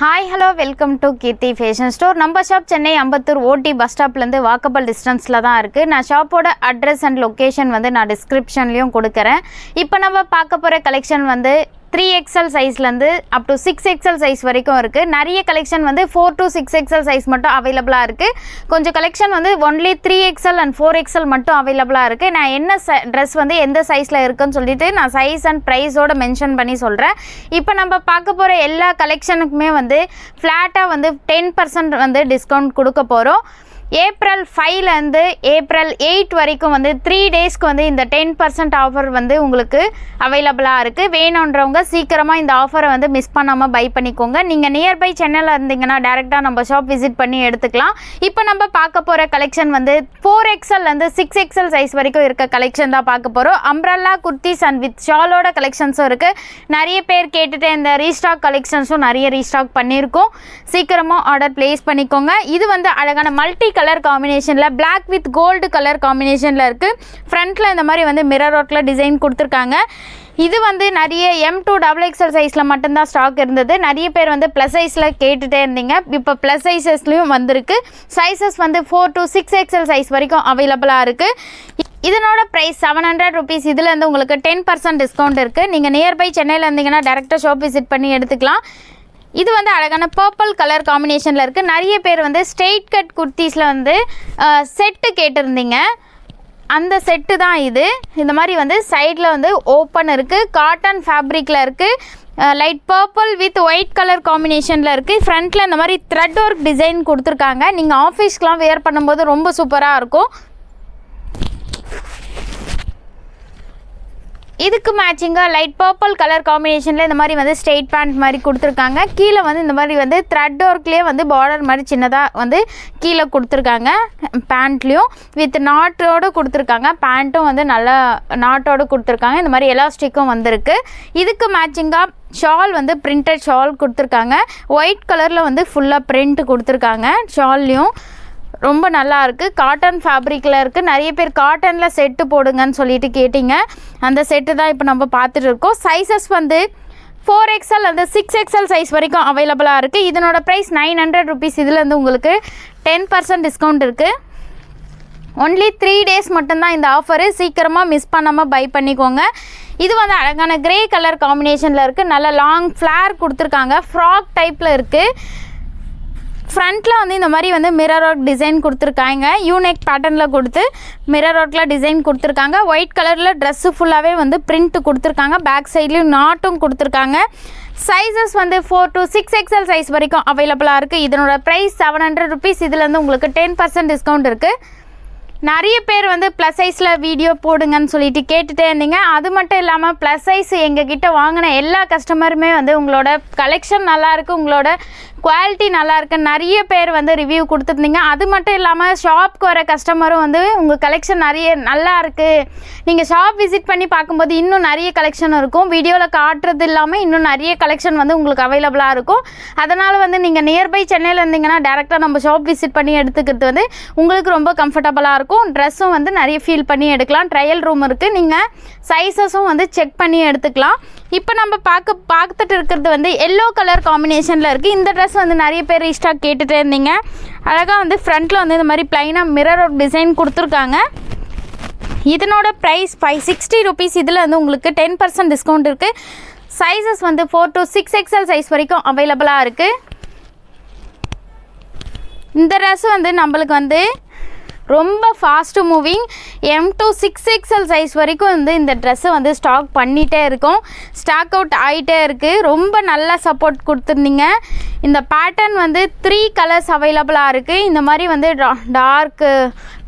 Hi hello welcome to Keerthi fashion store. நம்ம shop Chennai Ambattur OT bus ஸ்டாப்லேருந்து walkable டிஸ்டன்ஸில் தான் இருக்குது. நான் ஷாப்போட அட்ரஸ் அண்ட் லொக்கேஷன் வந்து நான் டிஸ்கிரிப்ஷன்லேயும் கொடுக்குறேன். இப்போ நம்ம பார்க்க போகிற கலெக்ஷன் வந்து 3XL சைஸ்லேருந்து up to 6XL size வரைக்கும் இருக்குது. நிறைய கலெக்ஷன் வந்து 4 to 6XL சைஸ் மட்டும் அவைலபிளாக இருக்குது. கொஞ்சம் கலெக்ஷன் வந்து ஒன்லி 3XL அண்ட் 4XL மட்டும் அவைலபிளாக இருக்குது. நான் என்ன ட்ரெஸ் வந்து எந்த சைஸில் இருக்குன்னு சொல்லிட்டு நான் சைஸ் அண்ட் ப்ரைஸோடு மென்ஷன் பண்ணி சொல்கிறேன். இப்போ நம்ம பார்க்க போகிற எல்லா கலெக்ஷனுக்குமே வந்து ஃப்ளாட்டாக வந்து 10% வந்து டிஸ்கவுண்ட் கொடுக்க போகிறோம். ஏப்ரல் 5லேருந்து ஏப்ரல் 8 வரைக்கும் வந்து 3 டேஸ்க்கு வந்து இந்த 10% ஆஃபர் வந்து உங்களுக்கு அவைலபிளாக இருக்குது. வேணுன்றவங்க சீக்கிரமாக இந்த ஆஃபரை வந்து மிஸ் பண்ணாமல் பை பண்ணிக்கோங்க. நீங்கள் நியர்பை சென்னையில் இருந்தீங்கன்னா டேரெக்டாக நம்ம ஷாப் விசிட் பண்ணி எடுத்துக்கலாம். இப்போ நம்ம பார்க்க போகிற கலெக்ஷன் வந்து 4XLலேருந்து 6XL சைஸ் வரைக்கும் இருக்க கலெக்ஷன் தான் பார்க்க போகிறோம். அம்ப்ரெல்லா குர்த்திஸ் அண்ட் வித் ஷாலோட கலெக்ஷன்ஸும் இருக்குது. நிறைய பேர் கேட்டுட்டு இந்த ரீஸ்டாக் கலெக்ஷன்ஸும் நிறைய ரீஸ்டாக் பண்ணியிருக்கோம். சீக்கிரமாக ஆர்டர் ப்ளேஸ் பண்ணிக்கோங்க. இது வந்து அழகான மல்டி கலர் காம்பினேஷனில் பிளாக் வித் கோல்டு கலர் காம்பினேஷனில் இருக்குது. ஃப்ரண்ட்டில் இந்த மாதிரி வந்து மிரர் ஒர்க்கில் டிசைன் கொடுத்துருக்காங்க. இது வந்து நிறைய M to XXL சைஸில் மட்டும்தான் ஸ்டாக் இருந்தது. நிறைய பேர் வந்து ப்ளஸ் சைஸில் கேட்டுகிட்டே இருந்தீங்க. இப்போ ப்ளஸ் சைஸஸ்லையும் வந்திருக்கு. சைஸஸ் வந்து 4 to 6XL சைஸ் வரைக்கும் அவைலபிளாக இருக்குது. இதனோட ப்ரைஸ் 700 rupees. இதுலேருந்து உங்களுக்கு 10% டிஸ்கவுண்ட் இருக்குது. நீங்கள் நியர்பை சென்னையில் இருந்தீங்கன்னா டேரெக்டாக ஷாப் விசிட் பண்ணி எடுத்துக்கலாம். இது வந்து அழகான பர்பிள் கலர் காம்பினேஷனில் இருக்குது. நிறைய பேர் வந்து ஸ்ட்ரெயிட் கட் குர்த்திஸில் வந்து செட்டு கேட்டிருந்தீங்க. அந்த செட்டு தான் இது. இந்த மாதிரி வந்து சைடில் வந்து ஓப்பன் இருக்குது. காட்டன் ஃபேப்ரிக்கில் இருக்குது. Light purple with white colour காம்பினேஷனில் இருக்குது. ஃப்ரண்ட்டில் இந்த மாதிரி த்ரெட் ஒர்க் டிசைன் கொடுத்துருக்காங்க. நீங்கள் ஆஃபீஸ்க்கெலாம் வேர் பண்ணும்போது ரொம்ப சூப்பராக இருக்கும். இதுக்கு மேட்சிங்காக லைட் பர்பிள் கலர் காம்பினேஷனில் இந்த மாதிரி வந்து ஸ்ட்ரெயிட் பேண்ட் மாதிரி கொடுத்துருக்காங்க. கீழே வந்து இந்த மாதிரி வந்து த்ரெட் ஒர்க்லேயே வந்து பார்டர் மாதிரி சின்னதாக வந்து கீழே கொடுத்துருக்காங்க. பேண்ட்லேயும் வித் நாட்டோடு கொடுத்துருக்காங்க. பேண்ட்டும் வந்து நல்லா நாட்டோடு கொடுத்துருக்காங்க. இந்த மாதிரி எலாஸ்டிக்கும் வந்திருக்கு. இதுக்கு மேட்சிங்காக ஷால் வந்து பிரிண்டட் ஷால் கொடுத்துருக்காங்க. ஒயிட் கலரில் வந்து ஃபுல்லாக பிரிண்ட் கொடுத்துருக்காங்க. ஷால்லையும் ரொம்ப நல்லா இருக்குது. காட்டன் ஃபேப்ரிக்கில் இருக்குது. நிறைய பேர் காட்டனில் செட்டு போடுங்கன்னு சொல்லிட்டு கேட்டிங்க. அந்த செட்டு தான் இப்போ நம்ம பார்த்துட்டு இருக்கோம். சைஸஸ் வந்து 4XL அந்த 6XL சைஸ் வரைக்கும் அவைலபிளாக இருக்குது. இதனோட ப்ரைஸ் 900 rupees. இதுலேருந்து உங்களுக்கு 10% டிஸ்கவுண்ட் இருக்குது. ஒன்லி 3 days மட்டும்தான் இந்த ஆஃபரு. சீக்கிரமாக மிஸ் பண்ணாமல் பை பண்ணிக்கோங்க. இது வந்து அழகான கிரே கலர் காம்பினேஷனில் இருக்குது. நல்ல லாங் ஃப்ளார் கொடுத்துருக்காங்க. ஃப்ராக் டைப்பில் இருக்குது. ஃப்ரண்ட்டில் வந்து இந்த மாதிரி வந்து மிரர் ஒர்க் டிசைன் கொடுத்துருக்காங்க. யூனெக் பேட்டர்னில் கொடுத்து மிரர் ஒர்க்கில் டிசைன் கொடுத்துருக்காங்க. ஒயிட் கலரில் ட்ரெஸ்ஸு ஃபுல்லாகவே வந்து பிரிண்ட் கொடுத்துருக்காங்க. பேக் சைட்லேயும் நாட்டும் கொடுத்துருக்காங்க. சைஸஸ் வந்து 4 to 6XL சைஸ் வரைக்கும் அவைலபிளாக இருக்குது. இதனோட ப்ரைஸ் 700 rupees. இதுலேருந்து உங்களுக்கு 10% டிஸ்கவுண்ட் இருக்குது. நிறைய பேர் வந்து ப்ளஸ் சைஸில் வீடியோ போடுங்கன்னு சொல்லிட்டு கேட்டுகிட்டே இருந்தீங்க. அது மட்டும் இல்லாமல் ப்ளஸ் சைஸ் எங்ககிட்ட வாங்கின எல்லா கஸ்டமருமே வந்து உங்களோட கலெக்ஷன் நல்லாயிருக்கு, உங்களோட குவாலிட்டி நல்லாயிருக்கு நிறைய பேர் வந்து ரிவ்யூ கொடுத்துருந்தீங்க. அது மட்டும் இல்லாமல் ஷாப்க்கு வர கஸ்டமரும் வந்து உங்கள் கலெக்ஷன் நிறைய நல்லா இருக்குது, நீங்கள் ஷாப் விசிட் பண்ணி பார்க்கும்போது இன்னும் நிறைய கலெக்ஷன் இருக்கும், வீடியோவில் காட்டுறது இல்லாமல் இன்னும் நிறைய கலெக்ஷன் வந்து உங்களுக்கு அவைலபிளாக இருக்கும். அதனால் வந்து நீங்கள் நியர்பை சென்னையில் இருந்தீங்கன்னா டேரெக்டாக நம்ம ஷாப் விசிட் பண்ணி எடுத்துக்கிறது வந்து உங்களுக்கு ரொம்ப கம்ஃபர்டபுளாக இருக்கும். ட்ரெஸ்ஸும் வந்து நிறைய ஃபீல் பண்ணி எடுக்கலாம். ட்ரையல் ரூம் இருக்குது. நீங்கள் சைஸஸும் வந்து செக் பண்ணி எடுத்துக்கலாம். இப்போ நம்ம பார்த்துட்டு இருக்கிறது வந்து எல்லோ கலர் காம்பினேஷனில் இருக்குது. இந்த ட்ரெஸ் வந்து நிறைய பேர் ரீஸ்டாக் கேட்டுகிட்டே இருந்தீங்க. அழகாக வந்து ஃப்ரண்ட்டில் வந்து இந்த மாதிரி ப்ளைனாக மிரர் டிசைன் கொடுத்துருக்காங்க. இதனோட ப்ரைஸ் 560 rupees. இதில் வந்து உங்களுக்கு 10% டிஸ்கவுண்ட் இருக்குது. சைஸஸ் வந்து 4 to 6XL சைஸ் வரைக்கும் அவைலபிளாக இருக்குது. இந்த ட்ரெஸ் வந்து நம்மளுக்கு வந்து ரொம்ப fast moving. M to 6XL size வரைக்கும் வந்து இந்த ட்ரெஸ்ஸை வந்து ஸ்டாக் பண்ணிகிட்டே இருக்கும். ஸ்டாக் அவுட் ஆகிட்டே இருக்குது. ரொம்ப நல்லா சப்போர்ட் கொடுத்துருந்தீங்க. இந்த பேட்டர்ன் வந்து 3 கலர்ஸ் அவைலபிளாக இருக்குது. இந்த மாதிரி வந்து dark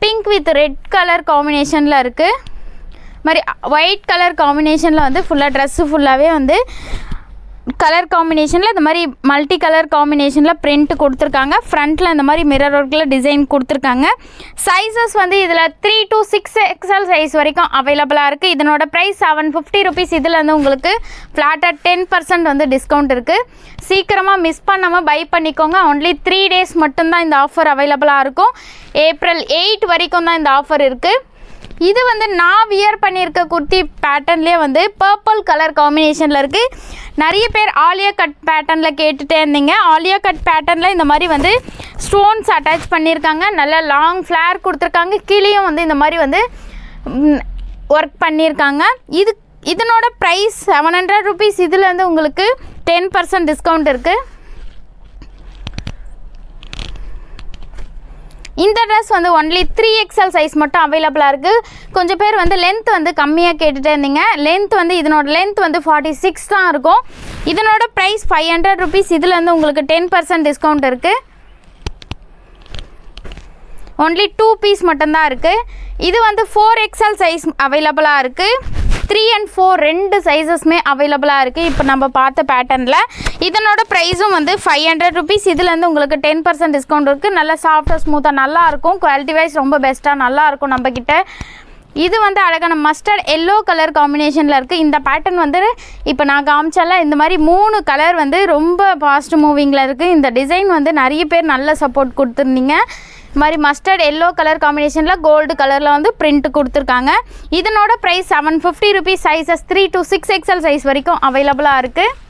pink with red colour காம்பினேஷனில் இருக்குது. மாதிரி ஒயிட் கலர் காம்பினேஷனில் வந்து ஃபுல்லாக ட்ரெஸ்ஸு ஃபுல்லாகவே வந்து கலர் காம்பினேஷனில் இந்த மாதிரி மல்டி கலர் காம்பினேஷனில் பிரிண்ட் கொடுத்துருக்காங்க. ஃப்ரண்ட்டில் இந்த மாதிரி மிரர் ஒர்க்கில் டிசைன் கொடுத்துருக்காங்க. சைஸஸ் வந்து இதில் 3 to 6XL சைஸ் வரைக்கும் அவைலபிளாக இருக்குது. இதனோட ப்ரைஸ் 750 rupees. இதில் வந்து உங்களுக்கு ஃப்ளாட்டாக 10% வந்து டிஸ்கவுண்ட் இருக்குது. சீக்கிரமாக மிஸ் பண்ணாமல் பை பண்ணிக்கோங்க. ஒன்லி 3 days மட்டும்தான் இந்த ஆஃபர் அவைலபிளாக இருக்கும். ஏப்ரல் 8 வரைக்கும் தான் இந்த ஆஃபர் இருக்குது. இது வந்து நான் வியர் பண்ணியிருக்க குர்த்தி பேட்டர்ன்லேயே வந்து பர்பிள் கலர் காம்பினேஷனில் இருக்குது. நிறைய பேர் ஆலியா கட் பேட்டர்னில் கேட்டுகிட்டே இருந்தீங்க. ஆலியா கட் பேட்டர்னில் இந்த மாதிரி வந்து ஸ்டோன்ஸ் அட்டாச் பண்ணியிருக்காங்க. நல்ல லாங் ஃப்ளேர் கொடுத்துருக்காங்க. கீழேயும் வந்து இந்த மாதிரி வந்து ஒர்க் பண்ணியிருக்காங்க. இதனோட ப்ரைஸ் 700 rupees. இதில் வந்து உங்களுக்கு 10% டிஸ்கவுண்ட் இருக்குது. இந்த ட்ரெஸ் வந்து ஒன்லி 3XL சைஸ் மட்டும் அவைலபிளாக இருக்குது. கொஞ்சம் பேர் வந்து லென்த் வந்து கம்மியாக கேட்டுகிட்டே இருந்தீங்க. லென்த் வந்து இதனோட லென்த் வந்து 46 தான் இருக்கும். இதனோட ப்ரைஸ் 500 rupees. இதில் வந்து உங்களுக்கு 10% டிஸ்கவுண்ட் இருக்குது. ஒன்லி 2 பீஸ் மட்டும்தான் இருக்குது. இது வந்து 4XL சைஸ் அவைலபிளாக இருக்குது. 3 and 4 ரெண்டு சைஸஸ்மே அவைலபிளாக இருக்குது. இப்போ நம்ம பார்த்த பேட்டர்னில் இதனோட ப்ரைஸும் வந்து 500 rupees. இதுலேருந்து உங்களுக்கு 10% டிஸ்கவுண்ட் இருக்குது. நல்லா சாஃப்டாக ஸ்மூத்தாக நல்லாயிருக்கும். குவாலிட்டி வைஸ் ரொம்ப பெஸ்ட்டாக நல்லாயிருக்கும் நம்மக்கிட்ட. இது வந்து அழகான மஸ்டர்ட் எல்லோ கலர் காம்பினேஷனில் இருக்குது. இந்த பேட்டர்ன் வந்து இப்போ நான் காமிச்சால இந்த மாதிரி 3 கலர் வந்து ரொம்ப ஃபாஸ்ட் மூவிங்கில் இருக்குது. இந்த டிசைன் வந்து நிறைய பேர் நல்ல சப்போர்ட் கொடுத்துருந்தீங்க. இது மாதிரி மஸ்டர்ட் எல்லோ கலர் காம்பினேஷனில் கோல்டு கலரில் வந்து பிரிண்ட் கொடுத்துருக்காங்க. இதனோட price 750 rupees. Sizes 3 to 6XL size வரைக்கும் அவைலபிளாக இருக்குது.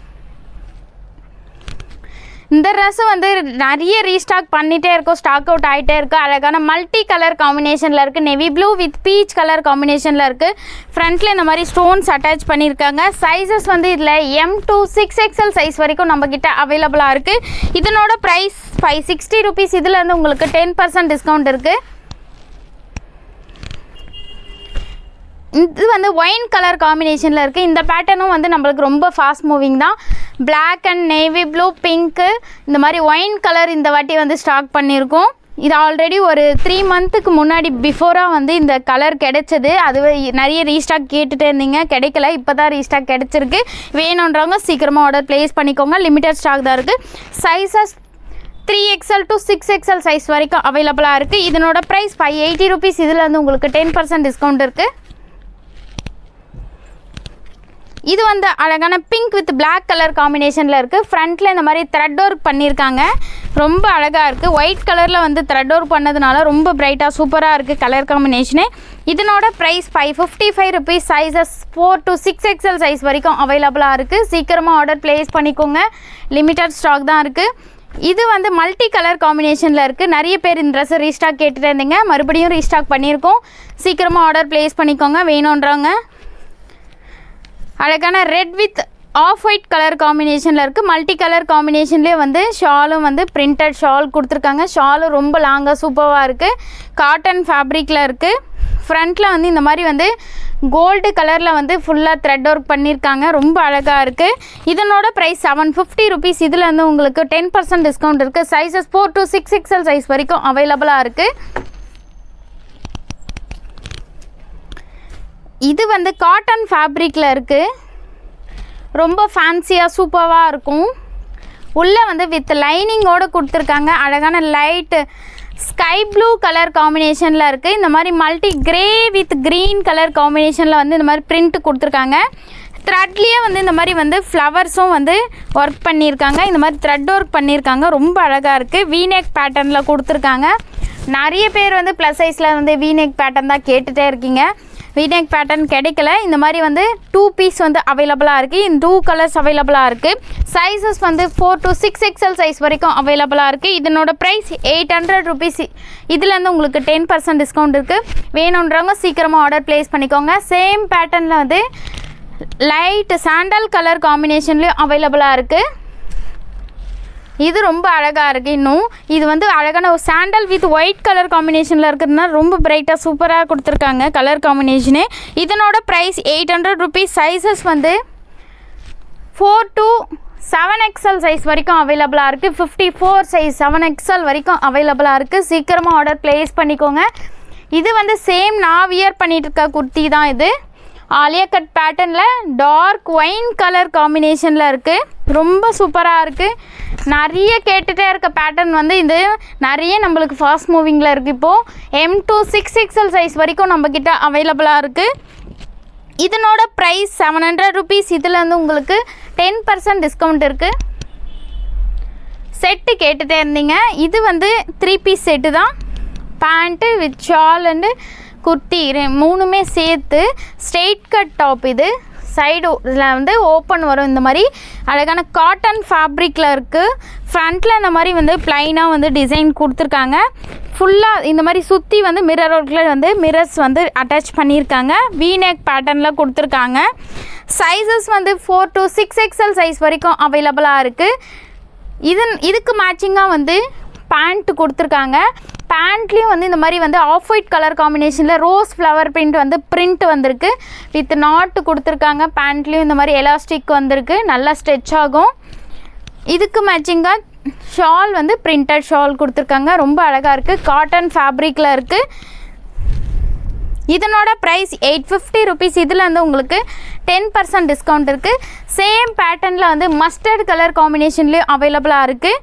இந்த ட்ரெஸ்ஸு வந்து நிறைய ரீஸ்டாக் பண்ணிகிட்டே இருக்கும். ஸ்டாக் அவுட் ஆகிட்டே இருக்குது. அழகான மல்டி கலர் காம்பினேஷனில் இருக்குது. Navy blue with peach colour காம்பினேஷனில் இருக்குது. ஃப்ரண்ட்டில் இந்த மாதிரி ஸ்டோன்ஸ் அட்டாச் பண்ணியிருக்காங்க. சைஸஸ் வந்து இதில் M to 6XL சைஸ் வரைக்கும் நம்மக்கிட்ட அவைலபிளாக இருக்குது. இதனோட ப்ரைஸ் 560 rupees. இதில் வந்து உங்களுக்கு 10% டிஸ்கவுண்ட் இருக்குது. இது வந்து ஒயின் கலர் காம்பினேஷனில் இருக்குது. இந்த பேட்டர்னும் வந்து நம்மளுக்கு ரொம்ப ஃபாஸ்ட் மூவிங் தான். Black and navy blue pink இந்த மாதிரி ஒயின் கலர் இந்த வாட்டி வந்து ஸ்டாக் பண்ணியிருக்கோம். இது ஆல்ரெடி ஒரு 3 months முன்னாடி பிஃபோராக வந்து இந்த கலர் கிடைச்சது. அது நிறைய ரீஸ்டாக் கேட்டுகிட்டே இருந்தீங்க, கிடைக்கல. இப்போ தான் ரீஸ்டாக் கிடச்சிருக்கு. வேணுன்றவங்க சீக்கிரமாக ஆர்டர் ப்ளேஸ் பண்ணிக்கோங்க. லிமிட்டட் ஸ்டாக் தான் இருக்குது. Sizes 3XL to 6XL size வரைக்கும் அவைலபிளாக இருக்குது. இதனோட ப்ரைஸ் 580 rupees. இதில் வந்து உங்களுக்கு 10% டிஸ்கவுண்ட் இருக்குது. இது வந்து அழகான பிங்க் வித் பிளாக் கலர் காம்பினேஷனில் இருக்குது. ஃப்ரண்ட்டில் இந்த மாதிரி த்ரெட் ஒர்க் பண்ணியிருக்காங்க. ரொம்ப அழகாக இருக்குது. ஒயிட் கலரில் வந்து த்ரெட் ஒர்க் பண்ணதுனால ரொம்ப பிரைட்டாக சூப்பராக இருக்குது கலர் காம்பினேஷனு. இதனோட price 555 rupees. Sizes 4 to 6XL size வரைக்கும் அவைலபிளாக இருக்குது. சீக்கிரமாக ஆர்டர் ப்ளேஸ் பண்ணிக்கோங்க. லிமிட்டட் ஸ்டாக் தான் இருக்குது. இது வந்து மல்டி கலர் காம்பினேஷனில் இருக்குது. நிறைய பேர் இந்த ட்ரெஸ்ஸை ரீஸ்டாக் கேட்டுகிட்டே இருந்தீங்க. மறுபடியும் ரீஸ்டாக் பண்ணியிருக்கோம். சீக்கிரமாக ஆர்டர் ப்ளேஸ் பண்ணிக்கோங்க வேணுன்றவங்க. அழகான red with off white colour காம்பினேஷனில் இருக்குது. மல்டி கலர் காம்பினேஷன்லேயே வந்து ஷாலும் வந்து பிரிண்டட் ஷால் கொடுத்துருக்காங்க. ஷாலும் ரொம்ப லாங்காக சூப்பராக இருக்குது. காட்டன் ஃபேப்ரிக்கில் இருக்குது. ஃப்ரண்ட்டில் வந்து இந்த மாதிரி வந்து கோல்டு கலரில் வந்து ஃபுல்லாக த்ரெட் ஒர்க் பண்ணியிருக்காங்க. ரொம்ப அழகாக இருக்குது. இதனோட ப்ரைஸ் 750 rupees. இதில் வந்து உங்களுக்கு 10% டிஸ்கவுண்ட் இருக்குது. சைஸஸ் 4 to 6XL சைஸ் வரைக்கும் அவைலபிளாக இருக்குது. இது வந்து காட்டன் ஃபேப்ரிக்கில் இருக்குது. ரொம்ப ஃபேன்சியாக சூப்பராக இருக்கும். உள்ளே வந்து வித் லைனிங்கோடு கொடுத்துருக்காங்க. அழகான லைட்டு ஸ்கை ப்ளூ கலர் காம்பினேஷனில் இருக்குது. இந்த மாதிரி multi grey with green colour காம்பினேஷனில் வந்து இந்த மாதிரி பிரிண்ட் கொடுத்துருக்காங்க. த்ரெட்லேயே வந்து இந்த மாதிரி வந்து ஃப்ளவர்ஸும் வந்து ஒர்க் பண்ணியிருக்காங்க. இந்த மாதிரி த்ரெட் ஒர்க் பண்ணியிருக்காங்க. ரொம்ப அழகாக இருக்குது. வீநெக் பேட்டர்னில் கொடுத்துருக்காங்க. நிறைய பேர் வந்து ப்ளஸ் சைஸில் வந்து வீநெக் பேட்டர்ன் தான் கேட்டுகிட்டே இருக்கீங்க. வீநெக் பேட்டர்ன் கிடைக்கல. இந்த மாதிரி வந்து 2 பீஸ் வந்து அவைலபிளாக இருக்குது. இந்த 2 கலர்ஸ் அவைலபிளாக இருக்குது. சைஸஸ் வந்து 4 to 6XL சைஸ் வரைக்கும் அவைலபிளாக இருக்குது. இதனோட ப்ரைஸ் 800 rupees. இதுலேருந்து உங்களுக்கு 10% டிஸ்கவுண்ட் இருக்குது. வேணுன்றவங்க சீக்கிரமாக ஆர்டர் ப்ளேஸ் பண்ணிக்கோங்க. சேம் பேட்டர்னில் வந்து லைட் சாண்டல் கலர் காம்பினேஷன்லேயும் அவைலபிளாக இருக்குது. இது ரொம்ப அழகாக இருக்குது. இன்னும் இது வந்து அழகான ஒரு சாண்டல் வித் ஒயிட் கலர் காம்பினேஷனில் இருக்கிறதுனால ரொம்ப பிரைட்டாக சூப்பராக கொடுத்துருக்காங்க கலர் காம்பினேஷனு. இதனோட ப்ரைஸ் 800 rupees. சைஸஸ் வந்து 4 to 7XL சைஸ் வரைக்கும் அவைலபிளாக இருக்குது. 54 சைஸ் 7XL வரைக்கும் அவைலபிளாக இருக்குது. சீக்கிரமாக ஆர்டர் ப்ளேஸ் பண்ணிக்கோங்க. இது வந்து சேம் நான் வியர் பண்ணிகிட்டு இருக்க குர்த்தி தான். இது ஆலியா கட் பேட்டர்னில் டார்க் ஒயின் கலர் காம்பினேஷனில் இருக்குது. ரொம்ப சூப்பராக இருக்குது. நிறைய கேட்டுகிட்டே இருக்க பேட்டர்ன் வந்து இது நிறைய நம்மளுக்கு ஃபாஸ்ட் மூவிங்கில் இருக்குது. இப்போது M to 6XL சைஸ் வரைக்கும் நம்மக்கிட்ட அவைலபிளாக இருக்குது. இதனோட ப்ரைஸ் 700 rupees. இதில் வந்து உங்களுக்கு 10% டிஸ்கவுண்ட் இருக்குது. செட்டு கேட்டுகிட்டே இருந்தீங்க. இது வந்து 3 பீஸ் செட்டு தான். Pant with shawl and kurti மூணுமே சேர்த்து ஸ்ட்ரெயிட் கட் டாப். இது சைடு இதில் வந்து ஓப்பன் வரும். இந்த மாதிரி அழகான காட்டன் ஃபேப்ரிக்கில் இருக்குது. ஃப்ரண்ட்டில் இந்த மாதிரி வந்து ப்ளைனாக வந்து டிசைன் கொடுத்துருக்காங்க. ஃபுல்லாக இந்த மாதிரி சுற்றி வந்து மிரர் ஒர்க்கில் வந்து மிரர்ஸ் வந்து அட்டாச் பண்ணியிருக்காங்க. வீநெக் பேட்டர்னில் கொடுத்துருக்காங்க. சைஸஸ் வந்து 4 to 6XL சைஸ் வரைக்கும் அவைலபிளாக இருக்குது. இதுக்கு மேட்சிங்காக வந்து பேண்ட் கொடுத்துருக்காங்க. பேண்ட்லேயும் வந்து இந்த மாதிரி வந்து ஆஃப் ஒயிட் கலர் காம்பினேஷனில் ரோஸ் ஃப்ளவர் பிரிண்ட் வந்து பிரிண்ட் வந்திருக்கு. வித் நாட்டு கொடுத்துருக்காங்க. பேண்ட்லேயும் இந்த மாதிரி எலாஸ்டிக் வந்திருக்கு. நல்லா ஸ்ட்ரெச் ஆகும். இதுக்கு மேட்சிங்காக ஷால் வந்து பிரிண்டட் ஷால் கொடுத்துருக்காங்க. ரொம்ப அழகாக இருக்குது. காட்டன் ஃபேப்ரிக்கில் இருக்குது. இதனோட ப்ரைஸ் 850 rupees. இதில் வந்து உங்களுக்கு 10% டிஸ்கவுண்ட் இருக்குது. சேம் பேட்டர்னில் வந்து மஸ்டர்ட் கலர் காம்பினேஷன்லேயும் அவைலபிளாக இருக்குது.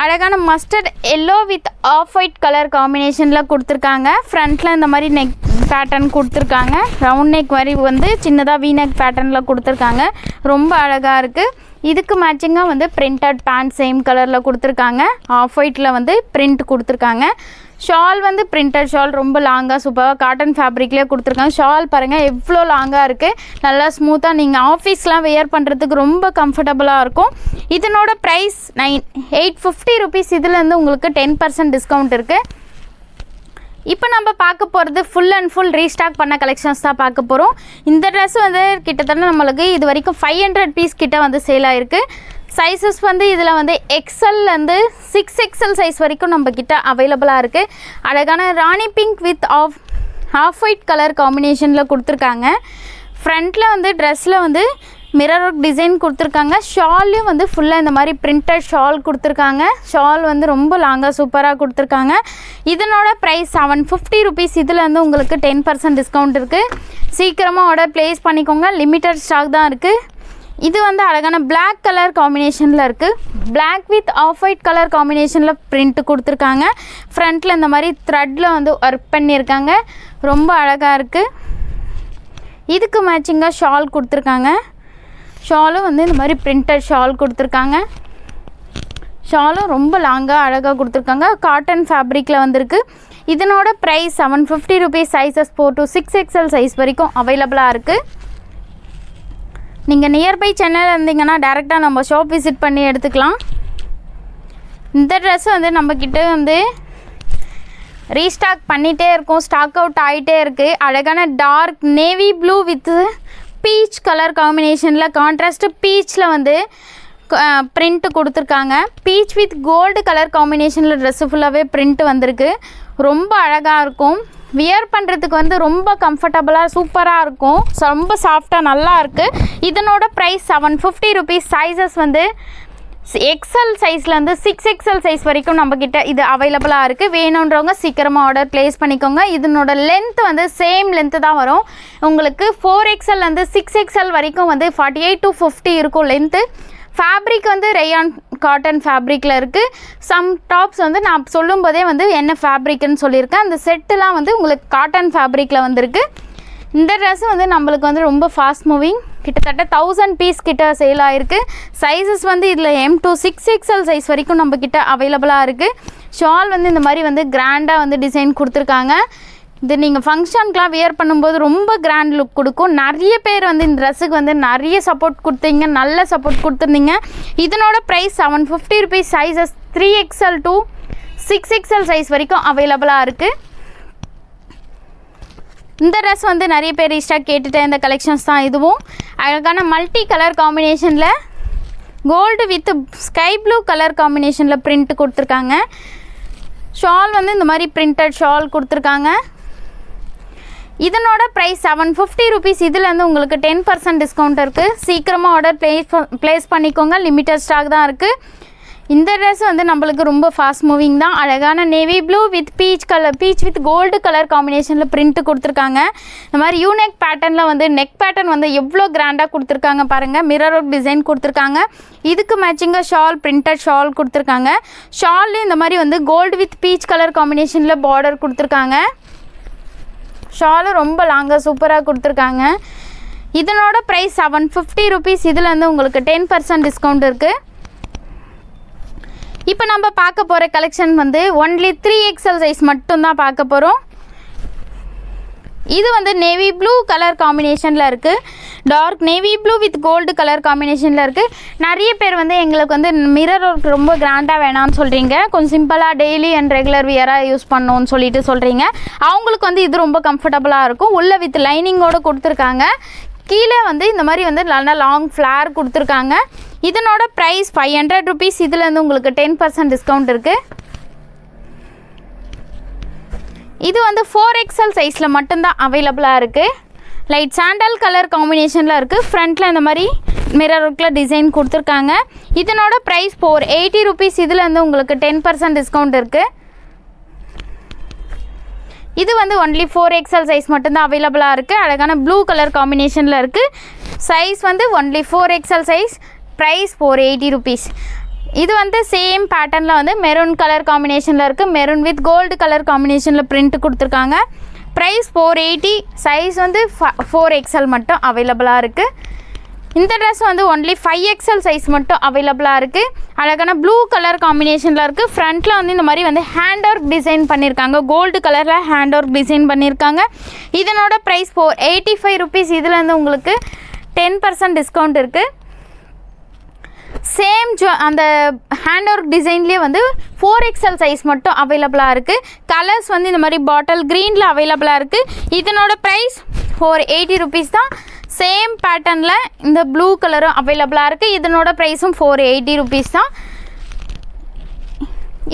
அழகான mustard yellow with off white colour காம்பினேஷனில் கொடுத்துருக்காங்க. ஃப்ரண்ட்டில் இந்த மாதிரி நெக் பேட்டர்ன் கொடுத்துருக்காங்க. ரவுண்ட் நெக் மாதிரி வந்து சின்னதாக வீநெக் பேட்டர்னில் கொடுத்துருக்காங்க. ரொம்ப அழகாக இருக்குது. இதுக்கு மேட்சிங்காக வந்து பிரிண்டட் பேண்ட் சேம் கலரில் கொடுத்துருக்காங்க. ஆஃப் ஒயிட்டில் வந்து பிரிண்ட் கொடுத்துருக்காங்க. ஷால் வந்து பிரிண்டட் ஷால் ரொம்ப லாங்காக சூப்பராக காட்டன் ஃபேப்ரிக்லேயே கொடுத்துருக்காங்க. ஷால் பாருங்கள் எவ்வளோ லாங்காக இருக்குது. நல்லா ஸ்மூத்தாக நீங்கள் ஆஃபீஸ்லாம் வியர் பண்ணுறதுக்கு ரொம்ப கம்ஃபர்டபுளாக இருக்கும். இதனோட ப்ரைஸ் 850 rupees. இதுலேருந்து உங்களுக்கு 10% டிஸ்கவுண்ட் இருக்குது. இப்போ நம்ம பார்க்க போகிறது ஃபுல் அண்ட் ஃபுல் ரீஸ்டாக் பண்ண கலெக்ஷன்ஸ் தான் பார்க்க போகிறோம். இந்த ட்ரெஸ் வந்து கிட்டத்தட்ட நம்மளுக்கு இது வரைக்கும் 500 பீஸ் கிட்ட வந்து சேல் ஆகிருக்கு. சைஸஸ் வந்து இதில் வந்து எக்ஸல்லேருந்து 6XL சைஸ் வரைக்கும் நம்ம கிட்ட அவைலபிளாக இருக்குது. அழகான Rani pink with off white colour காம்பினேஷனில் கொடுத்துருக்காங்க. ஃப்ரண்ட்டில் வந்து ட்ரெஸ்ஸில் வந்து மிரர் ஒர்க் டிசைன் கொடுத்துருக்காங்க. ஷால்லையும் வந்து ஃபுல்லாக இந்த மாதிரி பிரிண்டட் ஷால் கொடுத்துருக்காங்க. ஷால் வந்து ரொம்ப லாங்காக சூப்பராக கொடுத்துருக்காங்க. இதனோட ப்ரைஸ் 750 rupees. இதில் வந்து உங்களுக்கு 10% டிஸ்கவுண்ட் இருக்குது. சீக்கிரமாக ஆர்டர் ப்ளேஸ் பண்ணிக்கோங்க. லிமிட்டட் ஸ்டாக் தான் இருக்குது. இது வந்து அழகான பிளாக் கலர் காம்பினேஷனில் இருக்குது. Black with off white colour காம்பினேஷனில் பிரிண்ட் கொடுத்துருக்காங்க. ஃப்ரண்ட்டில் இந்த மாதிரி த்ரெட்டில் வந்து ஒர்க் பண்ணியிருக்காங்க. ரொம்ப அழகாக இருக்குது. இதுக்கு மேட்சிங்காக ஷால் கொடுத்துருக்காங்க. ஷாலும் வந்து இந்த மாதிரி பிரிண்டட் ஷால் கொடுத்துருக்காங்க. ஷாலும் ரொம்ப லாங்காக அழகாக கொடுத்துருக்காங்க. காட்டன் ஃபேப்ரிக்கில் வந்திருக்கு. இதனோட price 750 rupees. Sizes 4 to 6XL size வரைக்கும் அவைலபிளாக இருக்குது. நீங்கள் நியர்பை சென்னையில் இருந்தீங்கன்னா டேரெக்டாக நம்ம ஷாப் விசிட் பண்ணி எடுத்துக்கலாம். இந்த ட்ரெஸ் வந்து நம்மக்கிட்ட வந்து ரீஸ்டாக் பண்ணிகிட்டே இருக்கும். ஸ்டாக் அவுட் ஆகிட்டே இருக்குது. அழகான dark navy blue with peach colour காம்பினேஷனில் கான்ட்ராஸ்ட்டு பீச்சில் வந்து பிரிண்ட் கொடுத்துருக்காங்க. பீச் வித் கோல்டு கலர் காம்பினேஷனில் ட்ரெஸ்ஸு ஃபுல்லாகவே பிரிண்ட் வந்திருக்கு. ரொம்ப அழகாக இருக்கும். வியர் பண்ணுறதுக்கு வந்து ரொம்ப கம்ஃபர்டபுளாக சூப்பராக இருக்கும். ரொம்ப சாஃப்டாக நல்லா இருக்குது. இதனோட ப்ரைஸ் 750 rupees. சைஸஸ் வந்து எக்ஸல் சைஸ்லேருந்து 6XL சைஸ் வரைக்கும் நம்மக்கிட்ட இது அவைலபிளாக இருக்குது. வேணுன்றவங்க சீக்கிரமாக ஆர்டர் ப்ளேஸ் பண்ணிக்கோங்க. இதனோட லென்த் வந்து சேம் லென்த்து தான் வரும். உங்களுக்கு 4XLலேருந்து 6XL வரைக்கும் வந்து 48 to 50 இருக்கும் லென்த்து. ஃபேப்ரிக் வந்து ரேயான் காட்டன் ஃபேப்ரிக்கில் இருக்குது. சம் டாப்ஸ் வந்து நான் சொல்லும்போதே வந்து என்ன ஃபேப்ரிக்னு சொல்லியிருக்கேன். அந்த செட்டுலாம் வந்து உங்களுக்கு காட்டன் ஃபேப்ரிக்கில் வந்திருக்கு. இந்த ட்ரெஸ் வந்து நம்மளுக்கு வந்து ரொம்ப ஃபாஸ்ட் மூவிங். கிட்டத்தட்ட 1000 பீஸ் கிட்ட சேல் ஆகிருக்கு. சைஸஸ் வந்து இதில் M to 6XL சைஸ் வரைக்கும் நம்மக்கிட்ட அவைலபிளாக இருக்குது. ஷால் வந்து இந்த மாதிரி வந்து கிராண்டாக வந்து டிசைன் கொடுத்துருக்காங்க. இது நீங்கள் ஃபங்க்ஷனுக்குலாம் வியர் பண்ணும்போது ரொம்ப கிராண்ட் லுக் கொடுக்கும். நிறைய பேர் வந்து இந்த ட்ரெஸ்ஸுக்கு வந்து நிறைய சப்போர்ட் கொடுத்தீங்க. நல்ல சப்போர்ட் கொடுத்துருந்தீங்க. இதனோட price 750 rupees. Sizes 3XL to 6XL size வரைக்கும் அவைலபிளாக இருக்குது. இந்த ட்ரெஸ் வந்து நிறைய பேர் ரீஸ்டாக் கேட்டுட்டு இந்த கலெக்ஷன்ஸ் தான். இதுவும் அழகான மல்டி கலர் காம்பினேஷனில் gold with sky blue colour காம்பினேஷனில் பிரிண்ட் கொடுத்துருக்காங்க. ஷால் வந்து இந்த மாதிரி பிரிண்டட் ஷால் கொடுத்துருக்காங்க. இதனோட ப்ரைஸ் 750 rupees. இதில் வந்து உங்களுக்கு 10% டிஸ்கவுண்ட் இருக்குது. சீக்கிரமாக ஆர்டர் ப்ளேஸ் பண்ணிக்கோங்க. லிமிட்டட் ஸ்டாக் தான் இருக்குது. இந்த ட்ரெஸ் வந்து நம்மளுக்கு ரொம்ப ஃபாஸ்ட் மூவிங் தான். அழகான navy blue with peach with gold colour காம்பினேஷனில் பிரிண்ட் கொடுத்துருக்காங்க. இந்த மாதிரி யூனெக் பேட்டர்னில் வந்து நெக் பேட்டர்ன் வந்து எவ்வளோ கிராண்டாக கொடுத்துருக்காங்க பாருங்கள். மிரர் ஒர்க் டிசைன் கொடுத்துருக்காங்க. இதுக்கு மேட்சிங்காக ஷால் பிரிண்டட் ஷால் கொடுத்துருக்காங்க. ஷால்லையும் இந்த மாதிரி வந்து கோல்டு வித் பீச் கலர் காம்பினேஷனில் பார்டர் கொடுத்துருக்காங்க. ஷாலும் ரொம்ப லாங்காக சூப்பராக கொடுத்துருக்காங்க. இதனோட ப்ரைஸ் 750 rupees. இதில் வந்து உங்களுக்கு 10% டிஸ்கவுண்ட் இருக்குது. இப்போ நம்ம பார்க்க போகிற கலெக்ஷன் வந்து ஒன்லி 3XL சைஸ் மட்டும்தான் பார்க்க போகிறோம். இது வந்து நேவி ப்ளூ கலர் காம்பினேஷனில் இருக்குது. Dark navy blue with gold colour காம்பினேஷனில் இருக்குது. நிறைய பேர் வந்து எங்களுக்கு வந்து மிரர் ஒர்க் ரொம்ப கிராண்டாக வேணாம்னு சொல்கிறீங்க, கொஞ்சம் சிம்பிளாக டெய்லி அண்ட் ரெகுலர் வியராக யூஸ் பண்ணணும்னு சொல்லிட்டு சொல்கிறீங்க. அவங்களுக்கு வந்து இது ரொம்ப கம்ஃபர்டபுளாக இருக்கும். உள்ள வித் லைனிங்கோடு கொடுத்துருக்காங்க. கீழே வந்து இந்த மாதிரி வந்து நல்லா லாங் ஃப்ளார் கொடுத்துருக்காங்க. இதனோட ப்ரைஸ் 500 rupees. இதுலேருந்து உங்களுக்கு 10% டிஸ்கவுண்ட் இருக்குது. இது வந்து 4XL சைஸில் மட்டும்தான் அவைலபிளாக இருக்குது. லைட் சாண்டல் கலர் காம்பினேஷனில் இருக்குது. ஃப்ரண்ட்டில் இந்த மாதிரி மிரர் ஒர்க்கில் டிசைன் கொடுத்துருக்காங்க. இதனோட ப்ரைஸ் 480 rupees. இதுலேருந்து உங்களுக்கு 10% டிஸ்கவுண்ட் இருக்குது. இது வந்து ஒன்லி 4XL சைஸ் மட்டும்தான் அவைலபிளாக இருக்குது. அழகான ப்ளூ கலர் காம்பினேஷனில் இருக்குது. சைஸ் வந்து only 4XL size. Price 480 rupees. இது வந்து சேம் பேட்டர்னில் வந்து மெரூன் கலர் காம்பினேஷனில் இருக்குது. மெரூன் வித் கோல்டு கலர் காம்பினேஷனில் பிரிண்ட் கொடுத்துருக்காங்க. ப்ரைஸ் 480. சைஸ் வந்து 4XL மட்டும் அவைலபிளாக இருக்குது. இந்த ட்ரெஸ் வந்து ஒன்லி 5XL சைஸ் மட்டும் அவைலபிளாக இருக்குது. அழகான ப்ளூ கலர் காம்பினேஷனில் இருக்குது. ஃப்ரண்ட்டில் வந்து இந்த மாதிரி வந்து ஹேண்ட் ஒர்க் டிசைன் பண்ணியிருக்காங்க. கோல்டு கலரில் ஹேண்ட் ஒர்க் டிசைன் பண்ணியிருக்காங்க. இதனோட ப்ரைஸ் 485 rupees. இதில் வந்து உங்களுக்கு 10% டிஸ்கவுண்ட் இருக்குது. சேம் அந்த ஹேண்ட் ஒர்க் டிசைன்லேயே வந்து 4XL சைஸ் மட்டும் அவைலபிளாக இருக்குது. கலர்ஸ் வந்து இந்த மாதிரி பாட்டில் க்ரீனில் அவைலபிளாக இருக்குது. இதனோட ப்ரைஸ் 480 rupees தான். சேம் பேட்டர்னில் இந்த ப்ளூ கலரும் அவைலபிளாக இருக்குது. இதனோட ப்ரைஸும் 480 rupees தான்.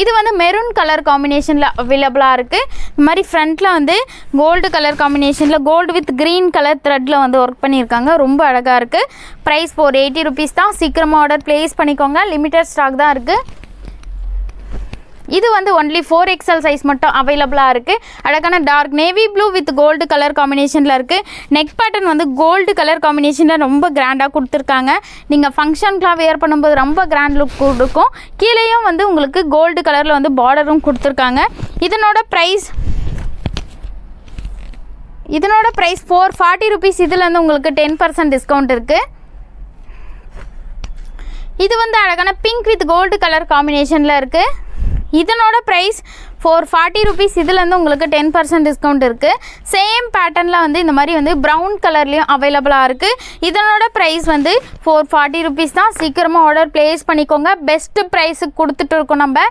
இது வந்து மெரூன் கலர் காம்பினேஷனில் அவைலபிளாக இருக்குது. இந்த மாதிரி ஃப்ரண்ட்டில் வந்து கோல்டு கலர் காம்பினேஷனில் கோல்டு வித் க்ரீன் கலர் த்ரெட்டில் வந்து ஒர்க் பண்ணியிருக்காங்க. ரொம்ப அழகாக இருக்குது. ப்ரைஸ் 480 rupees தான். சீக்கிரமாக ஆர்டர் ப்ளேஸ் பண்ணிக்கோங்க. லிமிட்டட் ஸ்டாக் தான் இருக்குது. இது வந்து ஒன்லி 4XL சைஸ் மட்டும் அவைலபிளாக இருக்குது. அழகான dark navy blue with gold colour காம்பினேஷனில் இருக்குது. நெக் பேட்டர்ன் வந்து கோல்டு கலர் காம்பினேஷனில் ரொம்ப கிராண்டாக கொடுத்துருக்காங்க. நீங்கள் ஃபங்க்ஷனுக்குலாம் வேர் பண்ணும்போது ரொம்ப கிராண்ட் லுக் கொடுக்கும். கீழேயும் வந்து உங்களுக்கு கோல்டு கலரில் வந்து பார்டரும் கொடுத்துருக்காங்க. இதனோட ப்ரைஸ் 440 rupees. இதுலேருந்து உங்களுக்கு 10% டிஸ்கவுண்ட் இருக்குது. இது வந்து அழகான பிங்க் வித் கோல்டு கலர் காம்பினேஷனில் இருக்குது. இதனோட ப்ரைஸ் 440 rupees. இதுலேருந்து உங்களுக்கு 10% டிஸ்கவுண்ட் இருக்குது. சேம் பேட்டர்னில் வந்து இந்த மாதிரி வந்து ப்ரௌன் கலர்லேயும் அவைலபிளாக இருக்குது. இதனோட ப்ரைஸ் வந்து 440 rupees தான். சீக்கிரமாக ஆர்டர் ப்ளேஸ் பண்ணிக்கோங்க. பெஸ்ட்டு ப்ரைஸுக்கு கொடுத்துட்டு இருக்கோம். நம்ம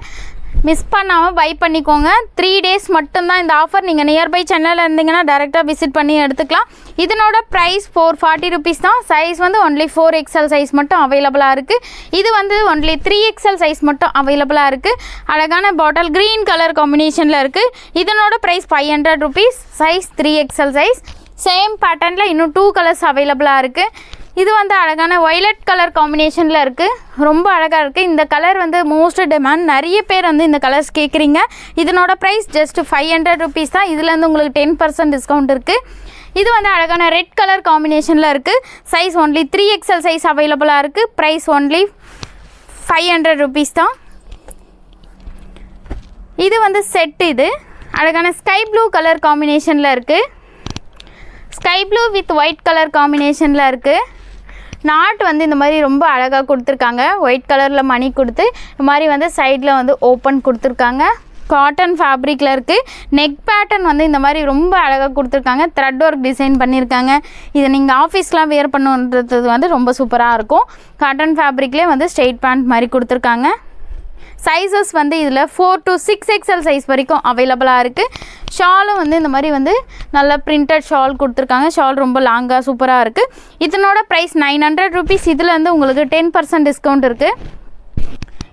மிஸ் பண்ணாமல் பை பண்ணிக்கோங்க. 3 days மட்டும்தான் இந்த ஆஃபர். நீங்கள் நியர்பை சென்னையில் இருந்தீங்கன்னா டேரெக்டாக விசிட் பண்ணி எடுத்துக்கலாம். இதனோட ப்ரைஸ் 440 rupees தான். சைஸ் வந்து ஒன்லி 4XL சைஸ் மட்டும் அவைலபிளாக இருக்குது. இது வந்து ஒன்லி 3XL சைஸ் மட்டும் அவைலபிளாக இருக்குது. அழகான பாட்டில் க்ரீன் கலர் காம்பினேஷனில் இருக்குது. இதனோட price 500 rupees. Size 3XL size. Same பேட்டர்னில் இன்னும் 2 கலர்ஸ் அவைலபிளாக இருக்குது. இது வந்து அழகான வயலட் கலர் காம்பினேஷனில் இருக்குது. ரொம்ப அழகாக இருக்குது. இந்த கலர் வந்து மோஸ்ட் டிமாண்ட். நிறைய பேர் வந்து இந்த கலர்ஸ் கேட்குறீங்க. இதனோட ப்ரைஸ் ஜஸ்ட் 500 rupees தான். இதுலேருந்து உங்களுக்கு 10% டிஸ்கவுண்ட் இருக்குது. இது வந்து அழகான ரெட் கலர் காம்பினேஷனில் இருக்குது. சைஸ் ஒன்லி 3XL சைஸ் அவைலபிளாக இருக்குது. ப்ரைஸ் ஒன்லி 500 rupees தான். இது வந்து செட். இது அழகான ஸ்கை ப்ளூ கலர் காம்பினேஷனில் இருக்குது. Sky blue with white colour காம்பினேஷனில் இருக்குது. நாட் வந்து இந்த மாதிரி ரொம்ப அழகாக கொடுத்துருக்காங்க. ஒயிட் கலரில் மணி கொடுத்து இந்த மாதிரி வந்து சைடில் வந்து ஓப்பன் கொடுத்துருக்காங்க. காட்டன் ஃபேப்ரிக்கில் இருக்குது. நெக் பேட்டர்ன் வந்து இந்த மாதிரி ரொம்ப அழகாக கொடுத்துருக்காங்க. த்ரெட் ஒர்க் டிசைன் பண்ணியிருக்காங்க. இதை நீங்கள் ஆஃபீஸ்லாம் வேர் பண்ணுன்றது வந்து ரொம்ப சூப்பராக இருக்கும். காட்டன் ஃபேப்ரிக்லேயே வந்து ஸ்ட்ரெயிட் பேண்ட் மாதிரி கொடுத்துருக்காங்க. சைஸஸ் வந்து இதில் 4 to 6XL சைஸ் வரைக்கும் அவைலபிளாக இருக்குது. ஷாலும் வந்து இந்த மாதிரி வந்து நல்ல பிரிண்டட் ஷால் கொடுத்துருக்காங்க. ஷால் ரொம்ப லாங்காக சூப்பராக இருக்குது. இதனோட ப்ரைஸ் 900 rupees. இதில் வந்து உங்களுக்கு 10% டிஸ்கவுண்ட் இருக்குது.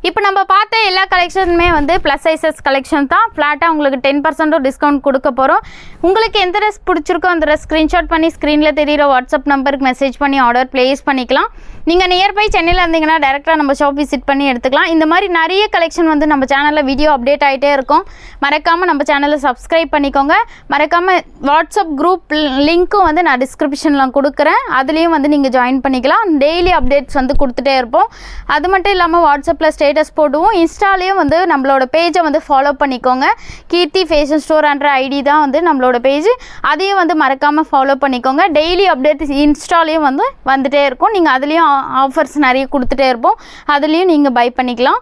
இப்போ நம்ம பார்த்த எல்லா கலெக்ஷனுமே வந்து ப்ளஸ் சைஸஸ் கலெக்ஷன் தான். ஃப்ளாட்டாக உங்களுக்கு 10% டிஸ்கவுண்ட் கொடுக்க போகிறோம். உங்களுக்கு எந்த ட்ரெஸ் பிடிச்சிருக்கோ அந்த ட்ரெஸ் ஸ்க்ரீன்ஷாட் பண்ணி ஸ்க்ரீனில் தெரிகிற வாட்ஸ்அப் நம்பருக்கு மெசேஜ் பண்ணி ஆர்டர் ப்ளேஸ் பண்ணிக்கலாம். நீங்கள் நியர்பை சென்னையில் இருந்தீங்கன்னா டேரெக்டாக நம்ம ஷாப் விசிட் பண்ணி எடுத்துக்கலாம். இந்த மாதிரி நிறைய கலெக்ஷன் வந்து நம்ம சேனலில் வீடியோ அப்டேட் ஆகிட்டே இருக்கும். மறக்காமல் நம்ம சேனலை சப்ஸ்கிரைப் பண்ணிக்கோங்க. மறக்காமல் வாட்ஸ்அப் குரூப் லிங்க்கும் வந்து நான் டிஸ்கிரிப்ஷனில் கொடுக்குறேன். அதுலேயும் வந்து நீங்கள் ஜாயின் பண்ணிக்கலாம். டெய்லி அப்டேட்ஸ் வந்து கொடுத்துட்டே இருப்போம். அது மட்டும் இல்லாமல் வாட்ஸ்அப்பில் ஸ்டேட்டஸ் போடுவோம். இன்ஸ்டாலேயும் வந்து நம்மளோட பேஜை வந்து ஃபாலோ பண்ணிக்கோங்க. கீர்த்தி ஃபேஷன் ஸ்டோர் என்ற ஐடி தான் வந்து நம்மளோட பேஜ். அதையும் வந்து மறக்காமல் ஃபாலோ பண்ணிக்கோங்க. டெய்லி அப்டேட்ஸ் இன்ஸ்டாலேயும் வந்து வந்துகிட்டே இருக்கும். நீங்கள் அதுலேயும் ஆஃபர்ஸ் நிறைய கொடுத்துட்டே இருப்போம். அதுலேயும் நீங்கள் பை பண்ணிக்கலாம்.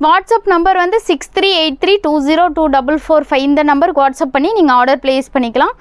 வாட்ஸ்அப் நம்பர் வந்து 6383202445 இந்த நம்பருக்கு வாட்ஸ்அப் பண்ணி நீங்கள் ஆர்டர் ப்ளேஸ் பண்ணிக்கலாம்.